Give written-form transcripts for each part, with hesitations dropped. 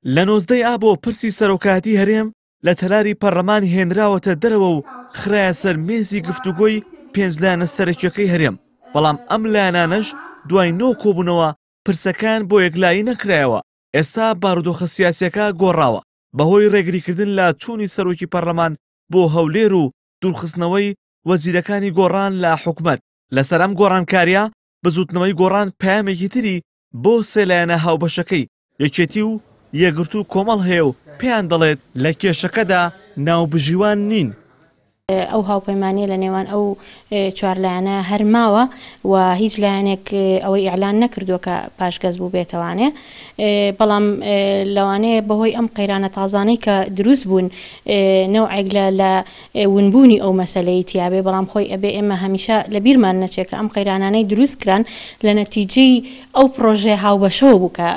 لە 19 ئابۆ پرسی سەرۆکایەتی هەرێم لە تەلاری پەرلەمان هێنراوەتە دەرەوە و خرایە سەر مێزی گفتوگۆی پێنج لایەنە سەرەکیەکەی هەرێم، بەڵام ئەم لایەنانەش دوای نۆ کۆبوونەوە پرسەکان بۆ یەکلایی نەکرایەوە. ئێستا بارودۆخە سیاسیەکە گۆڕاوە بەهۆی ڕێگریکردن لە چوونی سەرۆکی پەرلەمان بۆ هەولێر و دوورخستنەوەی وەزیرەکانی گۆڕان لە حکومەت. لەسەر ئەم گۆڕانکاریە بزوتنەوەی گۆڕان پەیامێکی تری بۆ سێ لایەنە هاوبەشەکەی یەکێتی و یەکگرتو و کۆمەڵ هەیە و پێیان دەڵێت لە کێشەکەدا ناوبژیوان نین. ئەو هاوپەیمانیە لە نێوان ئەو چوار لایەنە هەر ماوە و هیچ لایەنێک ئەوەی ئیعلان نەکردووە کە پاشگەز بوو بێتەوانێ، بەڵام لەوانەیە بەهۆی ئەم قەیرانە تازانەی کە دروست بوون نەوعێک لە ونبوونی ئەو مەسەلەی تیابێ، بەڵام خۆی ئەبێ ئێمە هەمیشە لە بیرمان نەچێت کە ئەم قەیرانانەی دروست کران لە نەتیجەی ئەو پرۆژێ هاوبەشەوە بوو کە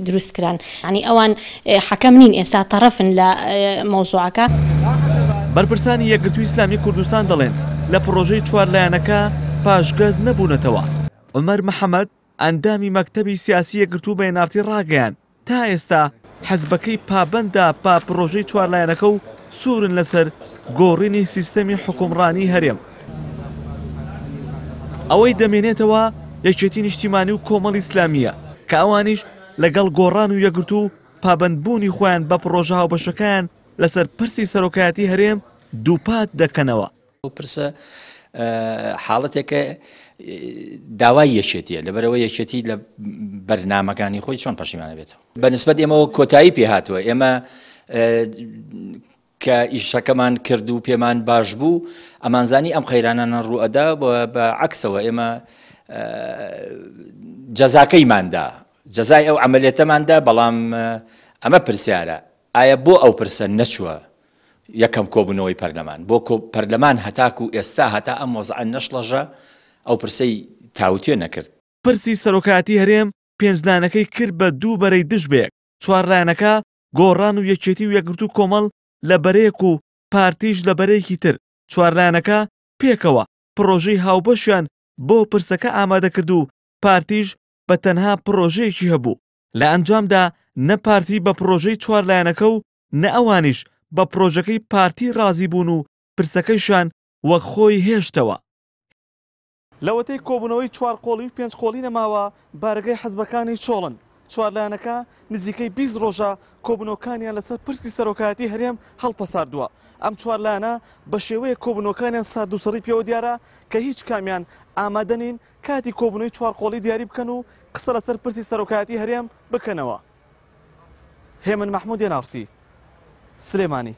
دروست کران. ینی ئەوان حەکەم نین، ئێستا تەرەفن لە مەوزوعەکە. بەرپرسانی یەکگرتووی ئیسلامی کوردستان دەڵێن لە پرۆژەی چوار لایەنەکە پاشگەز نەبوونەتەوە. عومەر محەممەد ئەندامی مەکتەبی سیاسی یەکگرتوو بەیەنارتی ڕاگەیان تا ئێستا حەزبەکەی پابەندە با پرۆژەی چوار لایەنەکە و سوورن لەسەر گۆڕینی سیستەمی حکومڕانی هەرێم. ئەوەی دەمێنێتەوە یەکێتی نیشتیمانی و کۆمەڵی ئیسلامیە کە ئەوانیش لەگەڵ گۆڕان و یەکگرتوو پابەندبوونی خۆیان بە پرۆژە هاوبەشەکەیان لەسەر پرسی سەرۆکایەتی هەرێم دووپات دەکەنەوە. پرسە حاڵەتێکە داوای یەکێتیە لەبەرەوە یەکێتی لە بەرنامەکانی خۆی چۆن پەشیمانە بێتەوە. بەنسبەت ئێمەوە کۆتایی پێهاتووە، ئێمە کە ئیشەکەمان کرد و پێمان باش بوو ئەمانزانی ئەم قەیرانانە ڕوئەدا بە عەکسەوە ئێمە جەزاکەیماندا، جەزای ئەو عەمەلیەتەماندا، بەڵام ئەمە پرسیارە ئایا بۆ ئەو پرسە نەچووە یەکەم کۆبوونەوەی پەرلەمان، بۆ پەرلەمان هەتاکو و ئێستا هەتا ئەم وەزعە نەشڵەژە ئەو پرسەی تاوتوێ نەکرد. پرسی سەرۆکایەتی هەرێم پێنج لایەنەکەی کرد بە دوو بەرەی دژبێک، چوار لایەنەکە گۆڕان و یەکێتی و یەکگرتوو کۆمەڵ لە بەرەیەک و پارتیش لە بەرەیەکی تر. چوار لایەنەکە پێکەوە پرۆژەی هاوبەشیان بۆ پرسەکە ئامادە کرد و پارتیش بە تەنها پرۆژەیەکی هەبوو. لە ئەنجامدا نە پارتی بە پرۆژەی چوار لایەنەکە و نە ئەوانیش بە پرۆژەکەی پارتی ڕازی بوون و پرسەکەیشان وەک خۆی هێشتەوە. لەوەتەی کۆبوونەوەی چوار قۆڵی و پێنج قۆڵی نەماوە بارگەی حەزبەکانی چۆڵن. چوار لایەنەکە نزیکەی 20 ڕۆژە کۆبوونەوەکانیان لەسەر پرسی سەرۆکایەتی هەرێم هەڵپەساردووە. ئەم چوار لایەنە بە شێوەیە کۆبوونەوەکانیان سارد و سەڕی پێوە دیارە کە هیچ کامیان ئامادە نین کاتی کۆبوونەوەی چوار قۆڵی دیاری بکەن و قسە لەسەر پرسی سەرۆکایەتی هەرێم بکەنەوە. هێمن مەحموود یەنارتی، سلێمانی.